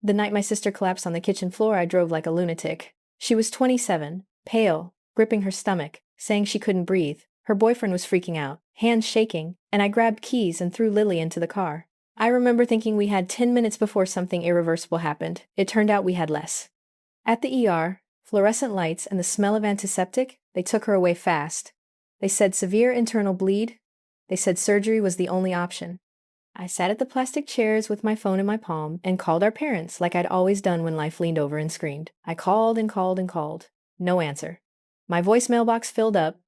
The night my sister collapsed on the kitchen floor, I drove like a lunatic. She was 27, pale, gripping her stomach, saying she couldn't breathe. Her boyfriend was freaking out, hands shaking, and I grabbed keys and threw Lily into the car. I remember thinking we had 10 minutes before something irreversible happened. It turned out we had less. At the ER, fluorescent lights and the smell of antiseptic, they took her away fast. They said severe internal bleed. They said surgery was the only option. I sat at the plastic chairs with my phone in my palm and called our parents like I'd always done when life leaned over and screamed. I called and called and called. No answer. My voicemail box filled up.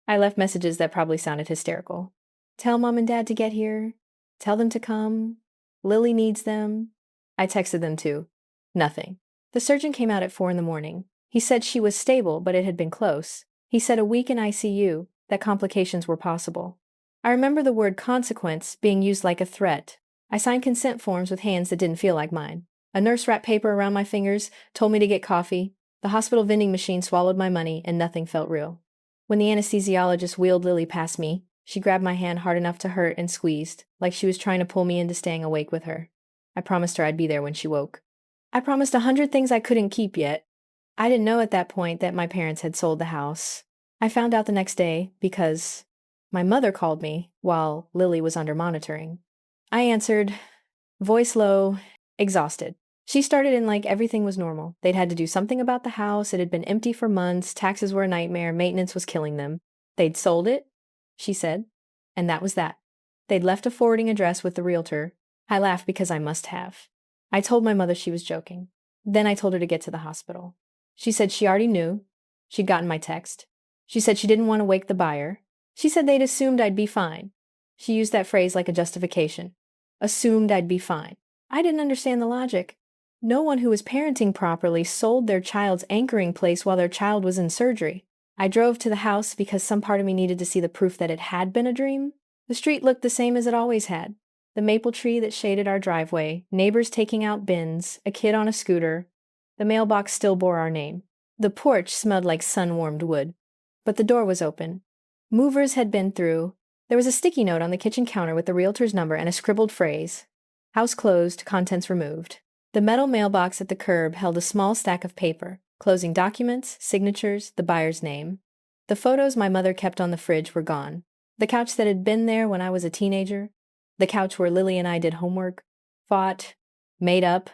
I left messages that probably sounded hysterical. Tell mom and dad to get here. Tell them to come. Lily needs them. I texted them too. Nothing. The surgeon came out at 4 a.m. He said she was stable, but it had been close. He said a week in ICU, that complications were possible. I remember the word consequence being used like a threat. I signed consent forms with hands that didn't feel like mine. A nurse wrapped paper around my fingers, told me to get coffee. The hospital vending machine swallowed my money, and nothing felt real. When the anesthesiologist wheeled Lily past me, she grabbed my hand hard enough to hurt and squeezed, like she was trying to pull me into staying awake with her. I promised her I'd be there when she woke. I promised 100 things I couldn't keep yet. I didn't know at that point that my parents had sold the house. I found out the next day because my mother called me while Lily was under monitoring. I answered, voice low, exhausted. She started in like everything was normal. They'd had to do something about the house. It had been empty for months. Taxes were a nightmare. Maintenance was killing them. They'd sold it, she said, and that was that. They'd left a forwarding address with the realtor. I laughed because I must have. I told my mother she was joking. Then I told her to get to the hospital. She said she already knew. She'd gotten my text. She said she didn't want to wake the buyer. She said they'd assumed I'd be fine. She used that phrase like a justification. Assumed I'd be fine. I didn't understand the logic. No one who was parenting properly sold their child's anchoring place while their child was in surgery. I drove to the house because some part of me needed to see the proof that it had been a dream. The street looked the same as it always had. The maple tree that shaded our driveway, neighbors taking out bins, a kid on a scooter. The mailbox still bore our name. The porch smelled like sun-warmed wood. But the door was open. Movers had been through. There was a sticky note on the kitchen counter with the realtor's number and a scribbled phrase. House closed, contents removed. The metal mailbox at the curb held a small stack of paper, closing documents, signatures, the buyer's name. The photos my mother kept on the fridge were gone. The couch that had been there when I was a teenager, the couch where Lily and I did homework, fought, made up,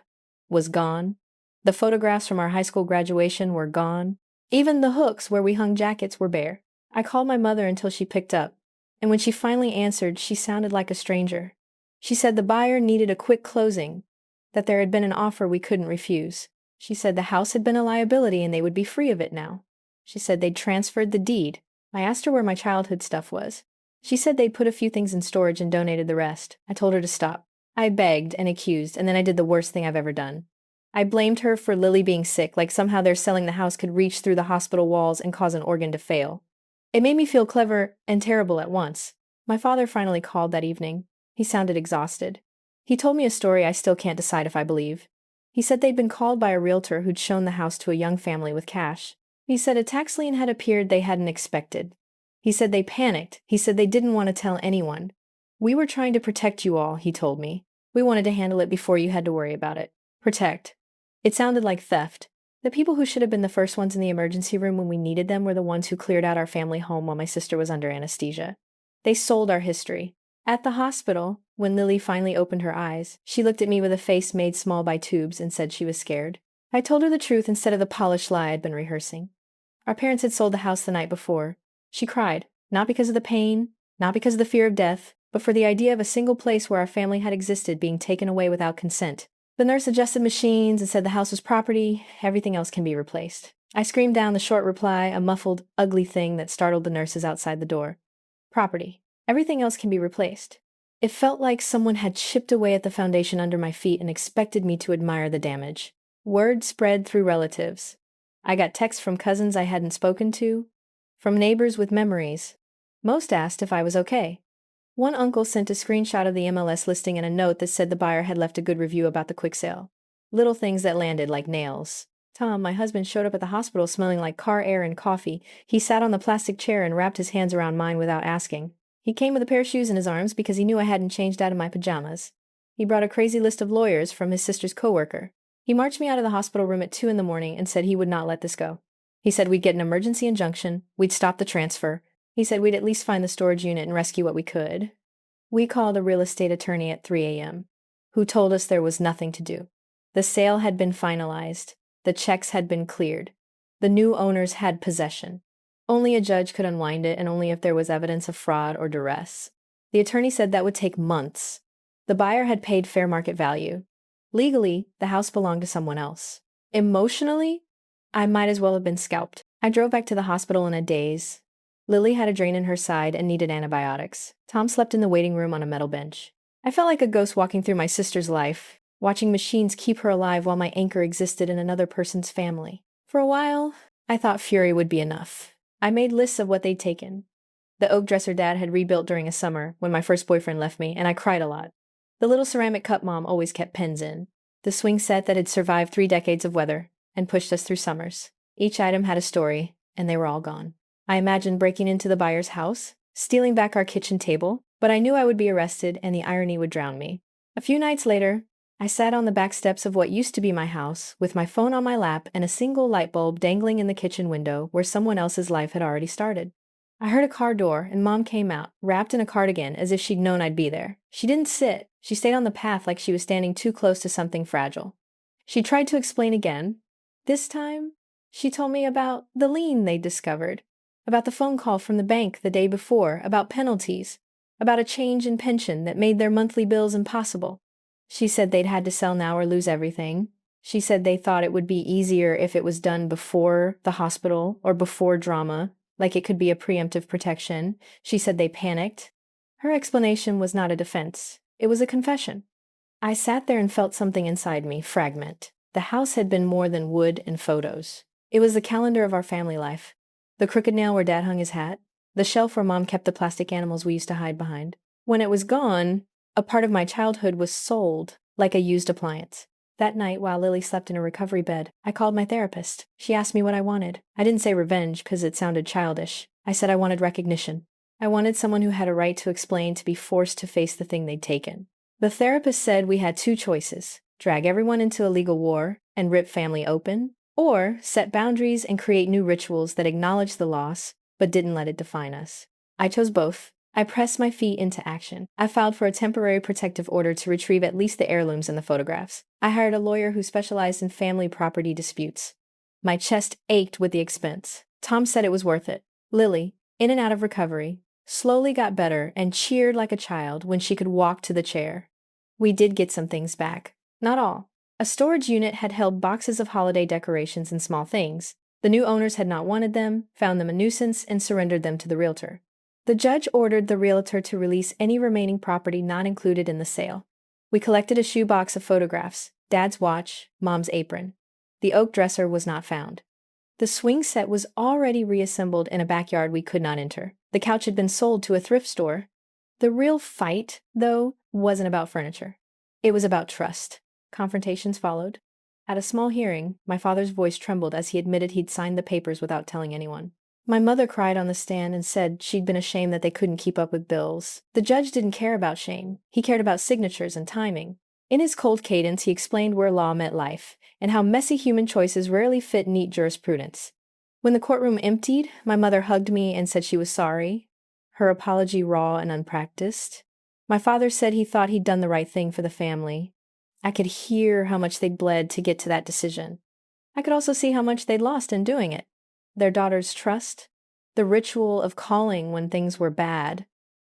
was gone. The photographs from our high school graduation were gone. Even the hooks where we hung jackets were bare. I called my mother until she picked up, and when she finally answered, she sounded like a stranger. She said the buyer needed a quick closing, that there had been an offer we couldn't refuse. She said the house had been a liability and they would be free of it now. She said they'd transferred the deed. I asked her where my childhood stuff was. She said they'd put a few things in storage and donated the rest. I told her to stop. I begged and accused, and then I did the worst thing I've ever done. I blamed her for Lily being sick, like somehow their selling the house could reach through the hospital walls and cause an organ to fail. It made me feel clever and terrible at once. My father finally called that evening. He sounded exhausted. He told me a story I still can't decide if I believe. He said they'd been called by a realtor who'd shown the house to a young family with cash. He said a tax lien had appeared they hadn't expected. He said they panicked. He said they didn't want to tell anyone. We were trying to protect you all, he told me. We wanted to handle it before you had to worry about it. Protect. It sounded like theft. The people who should have been the first ones in the emergency room when we needed them were the ones who cleared out our family home while my sister was under anesthesia. They sold our history. At the hospital, when Lily finally opened her eyes, she looked at me with a face made small by tubes and said she was scared. I told her the truth instead of the polished lie I'd been rehearsing. Our parents had sold the house the night before. She cried, not because of the pain, not because of the fear of death, but for the idea of a single place where our family had existed being taken away without consent. The nurse adjusted machines and said the house was property, everything else can be replaced. I screamed down the short reply, a muffled, ugly thing that startled the nurses outside the door. Property. Everything else can be replaced. It felt like someone had chipped away at the foundation under my feet and expected me to admire the damage. Word spread through relatives. I got texts from cousins I hadn't spoken to, from neighbors with memories. Most asked if I was okay. One uncle sent a screenshot of the MLS listing and a note that said the buyer had left a good review about the quick sale. Little things that landed like nails. Tom, my husband, showed up at the hospital smelling like car air and coffee. He sat on the plastic chair and wrapped his hands around mine without asking. He came with a pair of shoes in his arms because he knew I hadn't changed out of my pajamas. He brought a crazy list of lawyers from his sister's coworker. He marched me out of the hospital room at 2 in the morning and said he would not let this go. He said we'd get an emergency injunction, we'd stop the transfer. He said we'd at least find the storage unit and rescue what we could. We called a real estate attorney at 3 a.m., who told us there was nothing to do. The sale had been finalized. The checks had been cleared. The new owners had possession. Only a judge could unwind it, and only if there was evidence of fraud or duress. The attorney said that would take months. The buyer had paid fair market value. Legally, the house belonged to someone else. Emotionally, I might as well have been scalped. I drove back to the hospital in a daze. Lily had a drain in her side and needed antibiotics. Tom slept in the waiting room on a metal bench. I felt like a ghost walking through my sister's life, watching machines keep her alive while my anchor existed in another person's family. For a while, I thought fury would be enough. I made lists of what they'd taken. The oak dresser Dad had rebuilt during a summer when my first boyfriend left me, and I cried a lot. The little ceramic cup Mom always kept pens in. The swing set that had survived 3 decades of weather and pushed us through summers. Each item had a story, and they were all gone. I imagined breaking into the buyer's house, stealing back our kitchen table, but I knew I would be arrested and the irony would drown me. A few nights later, I sat on the back steps of what used to be my house, with my phone on my lap and a single light bulb dangling in the kitchen window where someone else's life had already started. I heard a car door, and Mom came out, wrapped in a cardigan as if she'd known I'd be there. She didn't sit. She stayed on the path like she was standing too close to something fragile. She tried to explain again. This time, she told me about the lien they'd discovered, about the phone call from the bank the day before, about penalties, about a change in pension that made their monthly bills impossible. She said they'd had to sell now or lose everything. She said they thought it would be easier if it was done before the hospital or before drama, like it could be a preemptive protection. She said they panicked. Her explanation was not a defense. It was a confession. I sat there and felt something inside me fragment. The house had been more than wood and photos. It was the calendar of our family life. The crooked nail where Dad hung his hat. The shelf where Mom kept the plastic animals we used to hide behind. When it was gone, a part of my childhood was sold like a used appliance. That night, while Lily slept in a recovery bed, I called my therapist. She asked me what I wanted. I didn't say revenge because it sounded childish. I said I wanted recognition. I wanted someone who had a right to explain, to be forced to face the thing they'd taken. The therapist said we had 2 choices: drag everyone into a legal war and rip family open, or set boundaries and create new rituals that acknowledged the loss but didn't let it define us. I chose both. I pressed my feet into action. I filed for a temporary protective order to retrieve at least the heirlooms and the photographs. I hired a lawyer who specialized in family property disputes. My chest ached with the expense. Tom said it was worth it. Lily, in and out of recovery, slowly got better and cheered like a child when she could walk to the chair. We did get some things back. Not all. A storage unit had held boxes of holiday decorations and small things. The new owners had not wanted them, found them a nuisance, and surrendered them to the realtor. The judge ordered the realtor to release any remaining property not included in the sale. We collected a shoebox of photographs, Dad's watch, Mom's apron. The oak dresser was not found. The swing set was already reassembled in a backyard we could not enter. The couch had been sold to a thrift store. The real fight, though, wasn't about furniture. It was about trust. Confrontations followed. At a small hearing, my father's voice trembled as he admitted he'd signed the papers without telling anyone. My mother cried on the stand and said she'd been ashamed that they couldn't keep up with bills. The judge didn't care about shame. He cared about signatures and timing. In his cold cadence, he explained where law met life, and how messy human choices rarely fit neat jurisprudence. When the courtroom emptied, my mother hugged me and said she was sorry, her apology raw and unpracticed. My father said he thought he'd done the right thing for the family. I could hear how much they'd bled to get to that decision. I could also see how much they'd lost in doing it. Their daughter's trust, the ritual of calling when things were bad,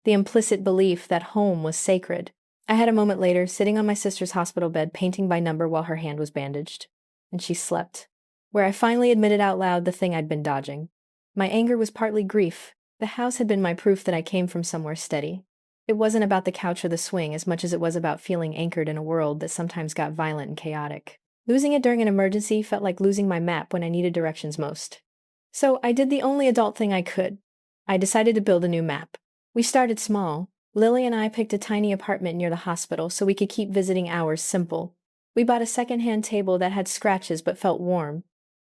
the implicit belief that home was sacred. I had a moment later, sitting on my sister's hospital bed, painting by number while her hand was bandaged. And she slept, where I finally admitted out loud the thing I'd been dodging. My anger was partly grief. The house had been my proof that I came from somewhere steady. It wasn't about the couch or the swing as much as it was about feeling anchored in a world that sometimes got violent and chaotic. Losing it during an emergency felt like losing my map when I needed directions most. So I did the only adult thing I could. I decided to build a new map. We started small. Lily and I picked a tiny apartment near the hospital so we could keep visiting hours simple. We bought a second-hand table that had scratches but felt warm.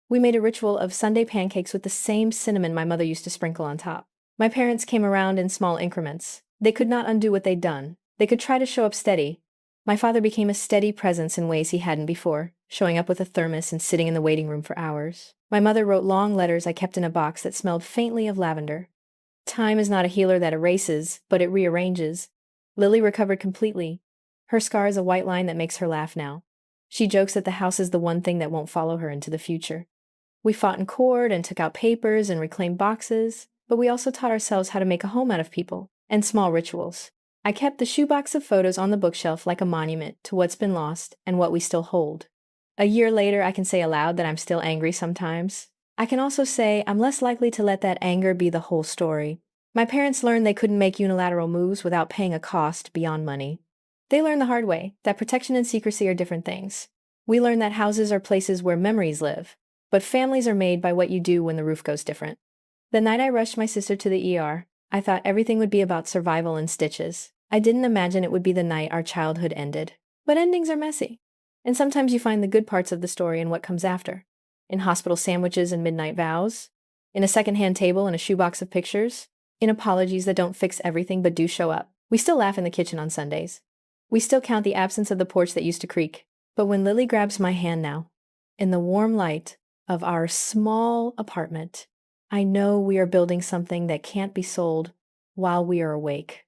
We made a ritual of Sunday pancakes with the same cinnamon my mother used to sprinkle on top. My parents came around in small increments. They could not undo what they'd done. They could try to show up steady. My father became a steady presence in ways he hadn't before. showing up with a thermos and sitting in the waiting room for hours. My mother wrote long letters I kept in a box that smelled faintly of lavender. Time is not a healer that erases, but it rearranges. Lily recovered completely. Her scar is a white line that makes her laugh now. She jokes that the house is the one thing that won't follow her into the future. We fought in court and took out papers and reclaimed boxes, but we also taught ourselves how to make a home out of people and small rituals. I kept the shoebox of photos on the bookshelf like a monument to what's been lost and what we still hold. A year later, I can say aloud that I'm still angry sometimes. I can also say I'm less likely to let that anger be the whole story. My parents learned they couldn't make unilateral moves without paying a cost beyond money. They learned the hard way that protection and secrecy are different things. We learned that houses are places where memories live, but families are made by what you do when the roof goes different. The night I rushed my sister to the ER, I thought everything would be about survival and stitches. I didn't imagine it would be the night our childhood ended. But endings are messy. And sometimes you find the good parts of the story in what comes after. In hospital sandwiches and midnight vows. In a secondhand table and a shoebox of pictures. In apologies that don't fix everything but do show up. We still laugh in the kitchen on Sundays. We still count the absence of the porch that used to creak. But when Lily grabs my hand now, in the warm light of our small apartment, I know we are building something that can't be sold while we are awake.